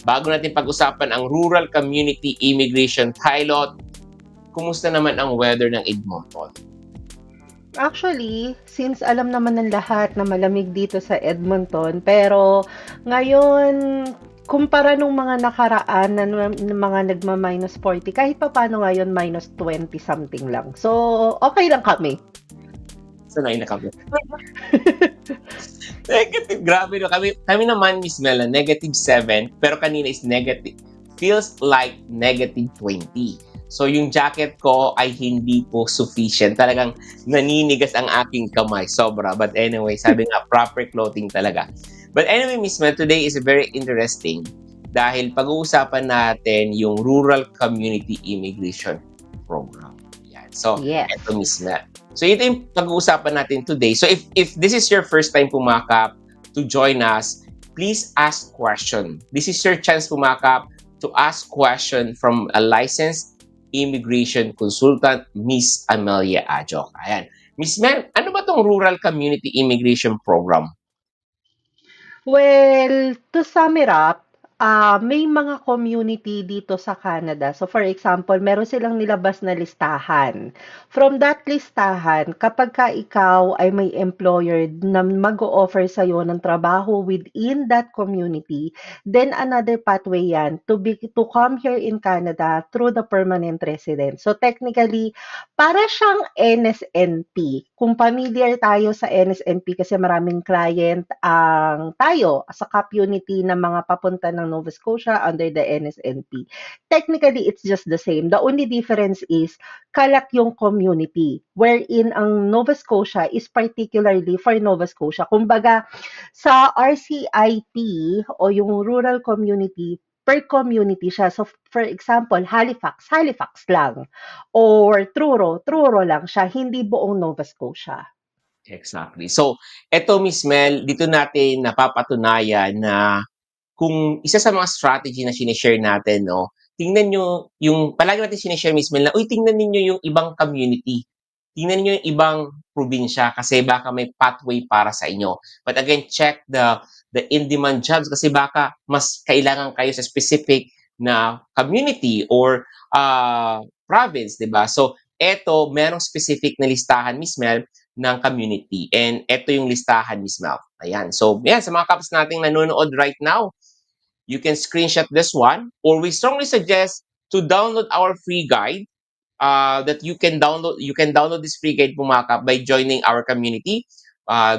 bago natin pag-usapan ang Rural Community Immigration Pilot, kumusta naman ang weather ng Edmonton? Actually, since alam naman ng lahat na malamig dito sa Edmonton, pero ngayon, kumpara nung mga nakaraan na mga nagma-minus 40, kahit pa paano ngayon, minus 20 something lang. So, okay lang kami. Sanay na kami. Negative, grabe no. Kami naman, Miss Mela, -7, pero kanina is negative. Feels like -20. So, yung jacket ko ay hindi po sufficient. Talagang naninigas ang aking kamay. Sobra. But anyway, sabi nga, proper clothing talaga. But anyway, Miss Mel, today is very interesting dahil pag-uusapan natin yung Rural Community Immigration Program. Yan. So, Yes. eto, Miss Mel. So, ito yung pag-uusapan natin today. So, if this is your first time pumakap to join us, please ask question. This is your chance pumakap to ask question from a licensed immigration consultant, Miss Amelia Ajok. Ayan. Miss Mel, ano ba tong Rural Community Immigration Program? Well, to sum it up, may mga community dito sa Canada. So for example, meron silang nilabas na listahan. From that listahan, kapag ka ikaw ay may employer na mag-o-offer sa'yo ng trabaho within that community, then another pathway yan to come here in Canada through the permanent resident. So technically, para siyang NSNP. Kung familiar tayo sa NSNP kasi maraming client ang tayo sa community ng mga papunta ng Nova Scotia under the NSNP. Technically, it's just the same. The only difference is kalat yung community wherein ang Nova Scotia is particularly for Nova Scotia. Kumbaga, sa RCIP o yung rural community, per community siya. So, for example, Halifax, Halifax lang. Or Truro lang siya, hindi buong Nova Scotia. Exactly. So, eto Miss Mel, dito natin napapatunayan na kung isa sa mga strategy na sinishare natin, no, tingnan nyo, yung palagi natin sinishare, Miss Mel, na, tingnan niyo yung ibang community. Tingnan niyo yung ibang probinsya kasi baka may pathway para sa inyo. But again, check the in-demand jobs kasi baka mas kailangan kayo sa specific na community or province, di ba? So, eto, merong specific na listahan, Miss Mel, ng community. And eto yung listahan, Miss Mel. Ayan. So, yan, sa mga kaps nating nanonood right now, you can screenshot this one, or we strongly suggest to download our free guide that you can download. You can download this free guide, pumakap, by joining our community.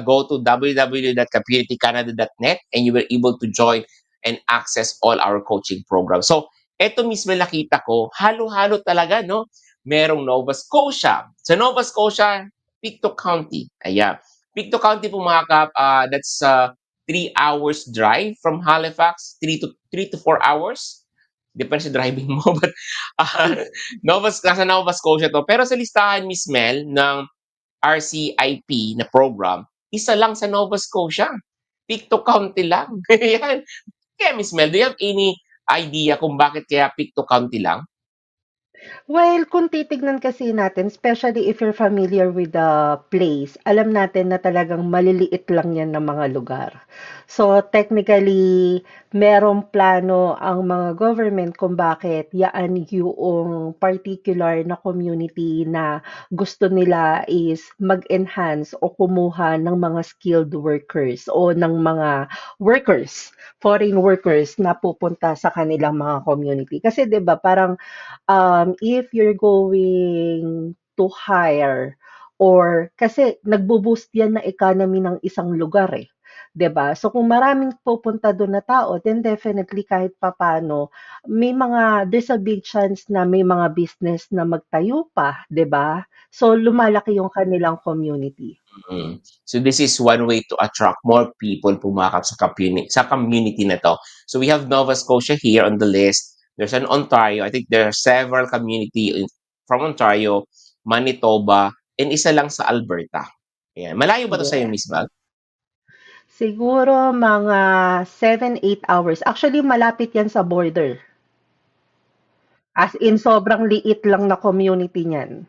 Go to www.communitycanada.net and you will able to join and access all our coaching programs. So, eto mismo nakita ko, halo-halo talaga, no? Merong Nova Scotia. Sa Nova Scotia, Pictou County. Ayan. Pictou County, pumakap, that's 3 hours drive from Halifax, 3 to 4 hours. Depende sa driving mo. But, nasa Nova Scotia to. Pero sa listahan, Miss Mel, ng RCIP na program, isa lang sa Nova Scotia. Pictou County lang. Yan. Kaya, Miss Mel, do you have any idea kung bakit kaya Pictou County lang? Well, kung titignan kasi natin, especially if you're familiar with the place, alam natin na talagang maliliit lang yan ng mga lugar. So, technically, merong plano ang mga government kung bakit yaan yung particular na community na gusto nila is mag-enhance o kumuha ng mga skilled workers o ng mga workers, foreign workers na pupunta sa kanilang mga community. Kasi 'di ba parang if you're going to hire or kasi nagbo-boost yan na economy ng isang lugar eh. 'Di ba? So kung maraming pupunta doon na tao, then definitely kahit papaano there's a big chance na may mga business na magtayo pa, 'di ba? So lumalaki yung kanilang community. Mm. So this is one way to attract more people pumakap sa community na to. So we have Nova Scotia here on the list. There's an Ontario. I think there are several community from Ontario, Manitoba, and isa lang sa Alberta. Ayan. Malayo ba to sa iyo, Yeah. Miss Val? Siguro mga 7-8 hours. Actually, malapit yan sa border. As in, sobrang liit lang na community niyan.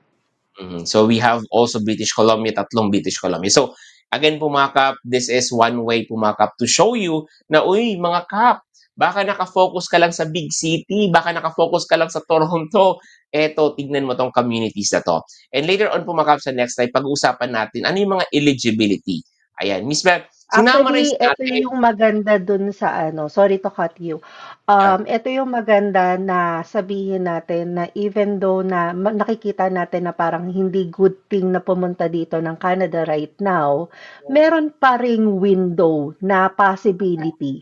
So we have also British Columbia, tatlong British Columbia. So again, pumakap, this is one way pumakap to show you na, uy, mga kap, Baka naka-focus ka lang sa big city, baka naka-focus ka lang sa Toronto. Eto, tignan mo 'tong communities na 'to. And later on po mga sa next slide, pag-uusapan natin ano yung mga eligibility. Ayan, Miss Mel, Actually, sinumarize ito natin. yung maganda dun sa ano, sorry to cut you. Ah, Ito yung maganda na sabihin natin na even though na nakikita natin na parang hindi good thing na pumunta dito ng Canada right now, meron pa ring window na possibility.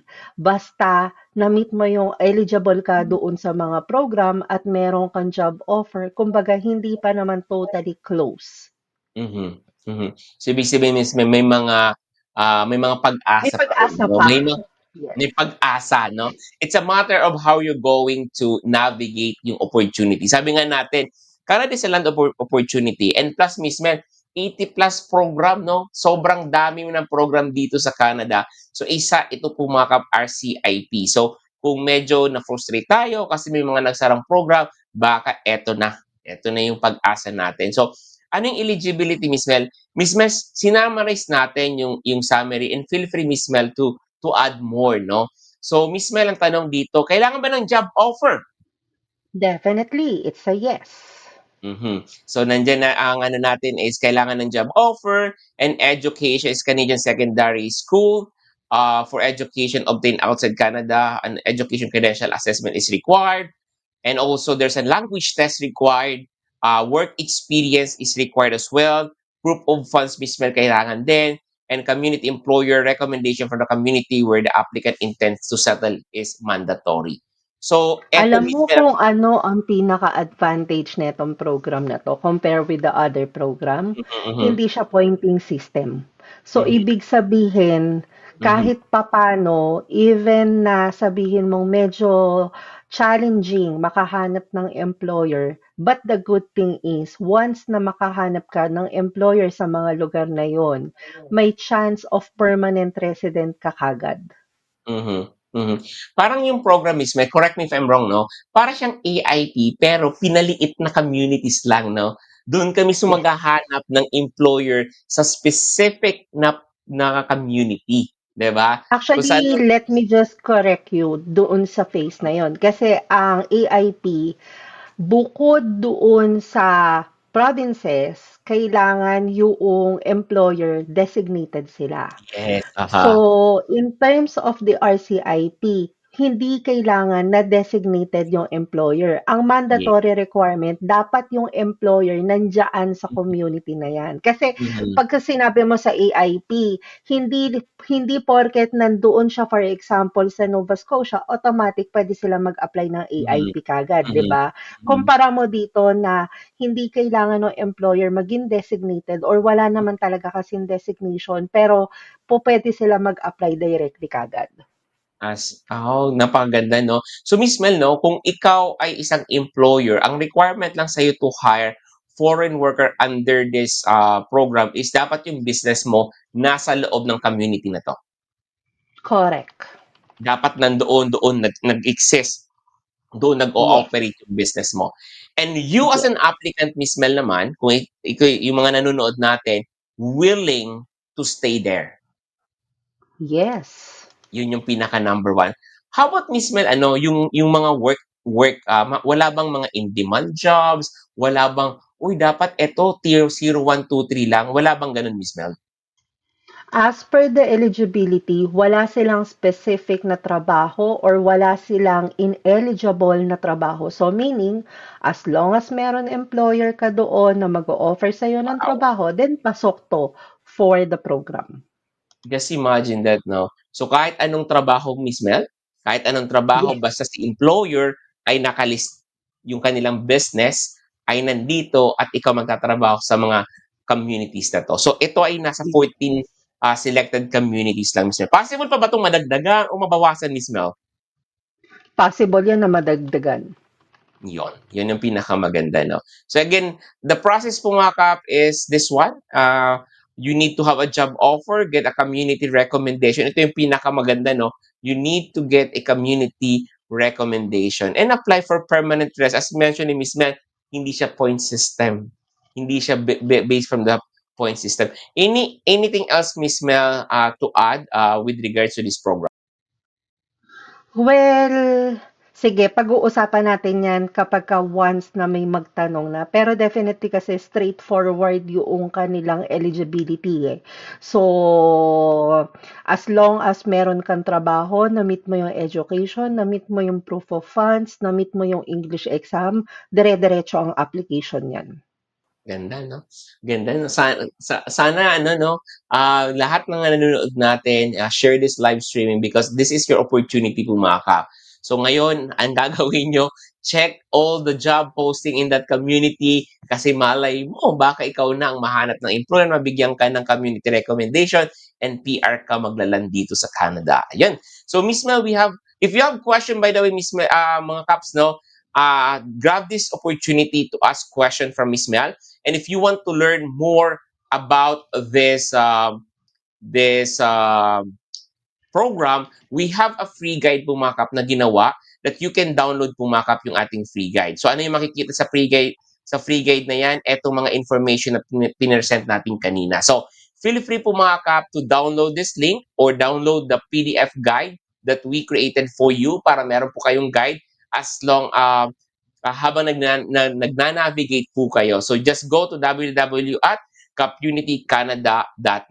Basta na-meet mo yung eligible ka doon sa mga program at meron kang job offer, kumbaga hindi pa naman totally close. mhm, mhm. So, ibig sabihin Miss Mel, may mga May pag-asa pa rin pag-asa 'no, pa. Yes. may pag-asa 'no. It's a matter of how you're going to navigate yung opportunity. Sabi nga natin, Canada is a land of opportunity and plus Miss Mel, 80 plus program 'no, sobrang dami ng program dito sa Canada. So isa ito po mga RCIP. So kung medyo na-frustrate tayo kasi may mga nagsarang program, baka eto na yung pag-asa natin. So ano yung eligibility Miss Mel? Miss Mel, sinumarize natin yung summary and feel free Miss Mel to add more, no? So, Miss Mel, ang tanong dito, kailangan ba ng job offer? Definitely, it's a yes. So, nandiyan na ang ano natin is kailangan ng job offer and education is Canadian Secondary School. For education obtained outside Canada, an education credential assessment is required. And also, there's a language test required. Work experience is required as well. Proof of funds, Miss Mel, kailangan din. And community employer recommendation from the community where the applicant intends to settle is mandatory. So, eto, Alam Miss mo Mel. kung ano ang pinaka-advantage nitong program na 'to compare with the other program? Mhm, mhm, Hindi siya pointing system. So, mhm, ibig sabihin, mhm, kahit papaano, even na sabihin mong medyo challenging makahanap ng employer, but the good thing is, once na makahanap ka ng employer sa mga lugar na yon, may chance of permanent resident ka kagad. mhm, mhm. Parang yung program mismo, correct me if I'm wrong, no? Para siyang AIP pero pinaliit na communities lang, no? Doon kami Yes. maghahanap ng employer sa specific na community, 'di ba? Kung saan Actually, let me just correct you doon sa phase na yon. Kasi ang AIP, bukod doon sa provinces, kailangan yung employer designated sila. yes, aha. So, in terms of the RCIP, hindi kailangan na designated yung employer. Ang Yes. mandatory requirement, dapat yung employer nandiyan sa community na yan. Kasi Mhm, pagka sinabi mo sa AIP, hindi hindi porket nandoon siya, for example, sa Nova Scotia, automatic pwede sila mag-apply ng mhm, AIP kagad, 'di mhm, ba? mhm, Kumpara mo dito na hindi kailangan ng employer maging designated or wala naman talaga kasing designation pero pupuwede sila mag-apply directly kaagad. napakaganda 'no. So Miss Mel 'no, kung ikaw ay isang employer, ang requirement lang sa'yo to hire foreign worker under this, program is dapat yung business mo nasa loob ng community na 'to. Correct. Dapat doon nag-exist, doon Yes, nag-ooperate yung business mo. And you as yes, an applicant Miss Mel naman, kung ikaw yung mga nanonood natin, willing to stay there. yes. Yun yung pinaka number one. How about Miss Mel, ano, yung mga wala bang mga in-demand jobs? Wala bang, uy, dapat eto tier 0, 1, 2, 3 lang. Wala bang ganun, Miss Mel? As per the eligibility, wala silang specific na trabaho or wala silang ineligible na trabaho. So meaning, as long as meron employer ka doon na mag-o-offer sa'yo ng Wow. trabaho, then pasok 'to for the program. Just imagine that, no? So kahit anong trabaho, Miss Mel, kahit anong trabaho, Yes, basta si employer ay nakalist yung kanilang business ay nandito at ikaw magtatrabaho sa mga communities na to. So ito ay nasa yes. 14 selected communities lang, Miss Mel. Possible pa ba itong madagdagan o mabawasan, Miss Mel? Possible 'yan na madagdagan. Yun yung pinakamaganda, no? So again, the process po mga kap is this one. You need to have a job offer, get a community recommendation. Ito yung pinakamaganda, no? You need to get a community recommendation and apply for permanent rest. As mentioned ni Miss Mel, hindi siya point system. Hindi siya based from the point system. Anything else, Miss Mel, to add with regards to this program? Well, sige pag-uusapan natin 'yan kapagka once na may magtanong na. Pero definitely kasi straightforward yung kanilang eligibility, eh. So, as long as meron kang trabaho, na-meet mo yung education, na-meet mo yung proof of funds, na-meet mo yung English exam, dire-diretso ang application niyan. Ganda 'no? Ganda 'no? Sana ano 'no, lahat ng nanonood natin, share this live streaming because this is your opportunity pumakap. So ngayon, ang gagawin niyo, check all the job posting in that community kasi malay mo baka ikaw na ang mahanap ng employer, mabigyan ka ng community recommendation and PR ka maglaland dito sa Canada. Ayun. So Miss Mel, if you have question by the way Miss Mel, mga kaps 'no, grab this opportunity to ask question from Miss Mel. And if you want to learn more about this program, we have a free guide pumakap na ginawa that you can download pumakap yung ating free guide. So ano yung makikita sa free guide? Sa free guide na yan, etong mga information na pinresent natin kanina. So feel free pumakap to download this link or download the PDF guide that we created for you para meron po kayong guide as long habang nagna-navigate po kayo. So just go to www.communitycanada.net.